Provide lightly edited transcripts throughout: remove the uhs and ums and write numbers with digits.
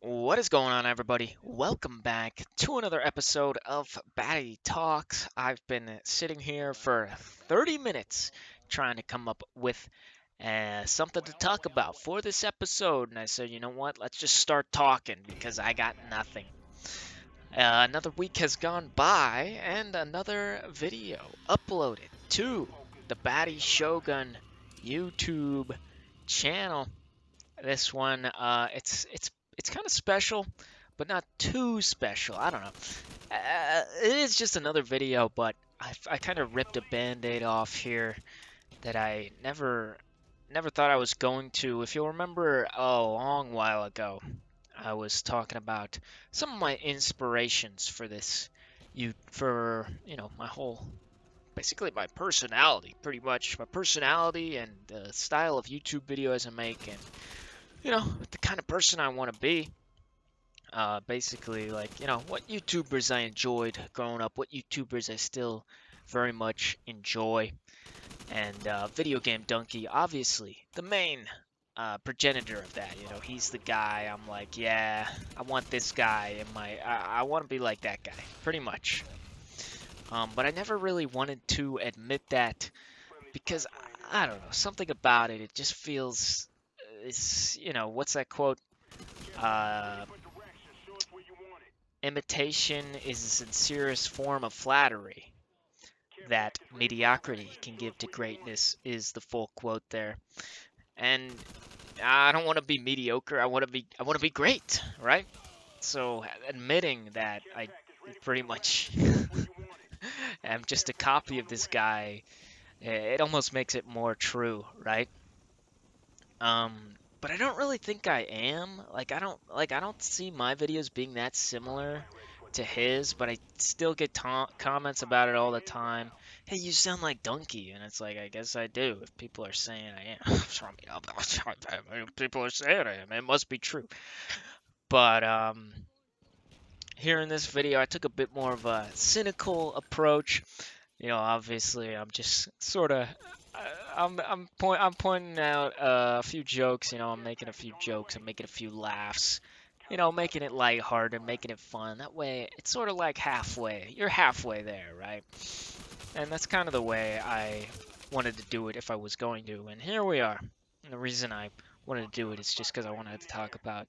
What is going on, everybody? Welcome back to another episode of Batty Talks. I've been sitting here for 30 minutes trying to come up with something to talk about for this episode, and I said, you know what? Let's just start talking because I got nothing. Another week has gone by, and another video uploaded to the Batty Shogun YouTube channel. This one, it's kind of special, but not too special. I don't know. It is just another video, but I kind of ripped a band-aid off here that I never thought I was going to. If you'll remember, a long while ago, I was talking about some of my inspirations for this, my whole, basically my personality, pretty much my personality and the style of YouTube videos I make, and the kind of person I want to be. Basically, like, what YouTubers I enjoyed growing up, what YouTubers I still very much enjoy. And Video Game Donkey, obviously, the main progenitor of that. He's the guy I'm like, yeah, I want this guy in I want to be like that guy, pretty much. But I never really wanted to admit that because, I don't know, something about it, it just feels, what's that quote? Uh, Imitation is the sincerest form of flattery that mediocrity can give to greatness, is the full quote there. And I don't want to be mediocre. I want to be great, right? So admitting that I pretty much am just a copy of this guy, it almost makes it more true, right? Um, but I don't really think I am. I don't see my videos being that similar to his, but I still get comments about it all the time. Hey, you sound like Donkey, and it's like, I guess I do. If people are saying I am, if people are saying I am, it must be true. But here in this video, I took a bit more of a cynical approach. Obviously, I'm just sort of, I'm pointing out a few jokes. I'm making a few jokes. I'm making a few laughs. Making it lighthearted, making it fun. That way, it's sort of like halfway. You're halfway there, right? And that's kind of the way I wanted to do it if I was going to. And here we are. And the reason I wanted to do it is just because I wanted to talk about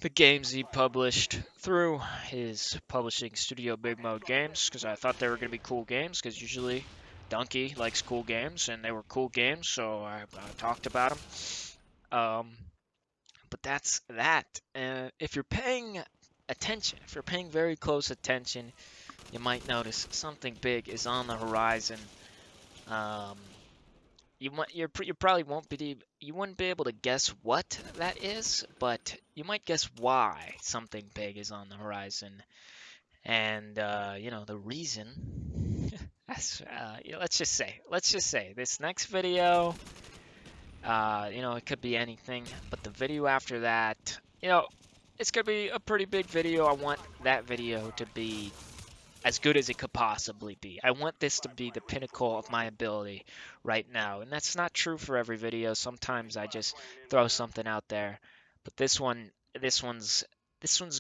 the games he published through his publishing studio, Big Mode Games, because I thought they were going to be cool games, because usually Donkey likes cool games, and they were cool games, so I talked about them. But that's that. If you're paying attention, if you're paying very close attention, you might notice something big is on the horizon. Um, you probably you wouldn't be able to guess what that is, but you might guess why something big is on the horizon. And the reason let's just say this next video, it could be anything, but the video after that, it's gonna be a pretty big video. I want that video to be as good as it could possibly be. I want this to be the pinnacle of my ability right now. And that's not true for every video. Sometimes I just throw something out there. But this one's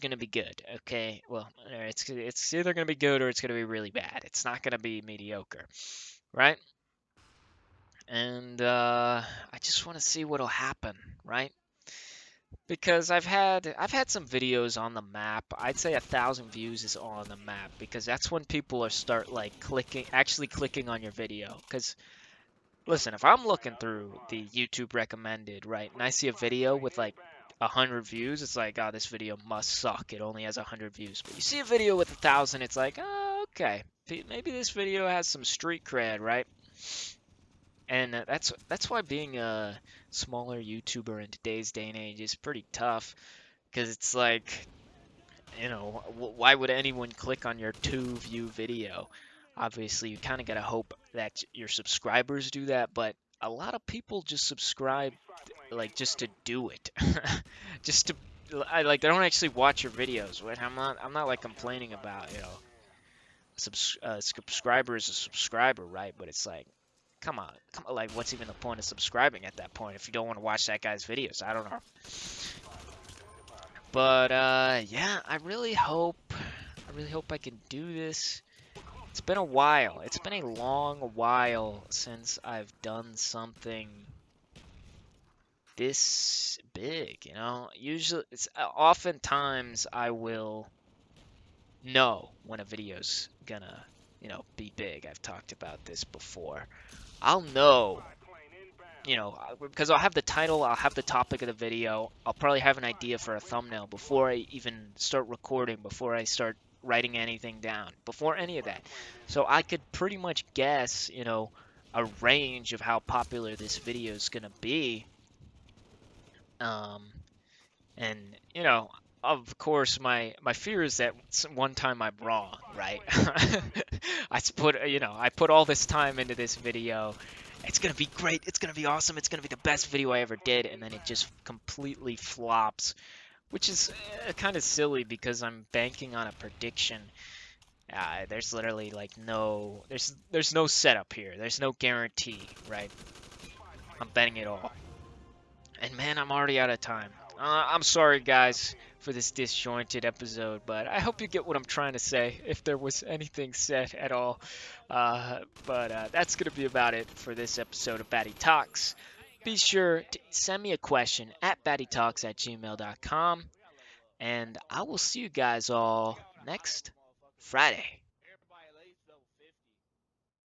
gonna be good, okay? Well, it's either gonna be good or it's gonna be really bad. It's not gonna be mediocre, right? And I just want to see what'll happen, right? Because I've had some videos on the map. I'd say 1,000 views is on the map because that's when people are start like actually clicking on your video. Because listen, if I'm looking through the YouTube recommended, right, and I see a video with like 100 views, it's like, oh, this video must suck. It only has 100 views. But you see a video with 1,000, it's like, oh, okay, maybe this video has some street cred, right? And that's why being a smaller YouTuber in today's day and age is pretty tough, because it's like, why would anyone click on your 2 view video? Obviously, you kind of got to hope that your subscribers do that, but a lot of people just subscribe like just to do it. Just to like they don't actually watch your videos, right? I'm not like complaining about, subscriber is a subscriber, right? But it's like, come on, like, what's even the point of subscribing at that point if you don't want to watch that guy's videos? I don't know. But yeah, I really hope I can do this. It's been a while. It's been a long while since I've done something this big, you know? Usually, it's oftentimes I will know when a video's gonna, be big. I've talked about this before. I'll know, because I'll have the title, I'll have the topic of the video, I'll probably have an idea for a thumbnail before I even start recording, before I start writing anything down, before any of that. So I could pretty much guess, a range of how popular this video is gonna be. Um, and of course, my fear is that one time I'm wrong, right? I put all this time into this video. It's gonna be great. It's gonna be awesome. It's gonna be the best video I ever did, and then it just completely flops, which is kind of silly because I'm banking on a prediction. There's literally like there's no setup here. There's no guarantee, right? I'm betting it all. And man, I'm already out of time. I'm sorry, guys, for this disjointed episode, but I hope you get what I'm trying to say, if there was anything said at all. But that's going to be about it for this episode of Batty Talks. Be sure to send me a question at battytalks@gmail.com, and I will see you guys all next Friday.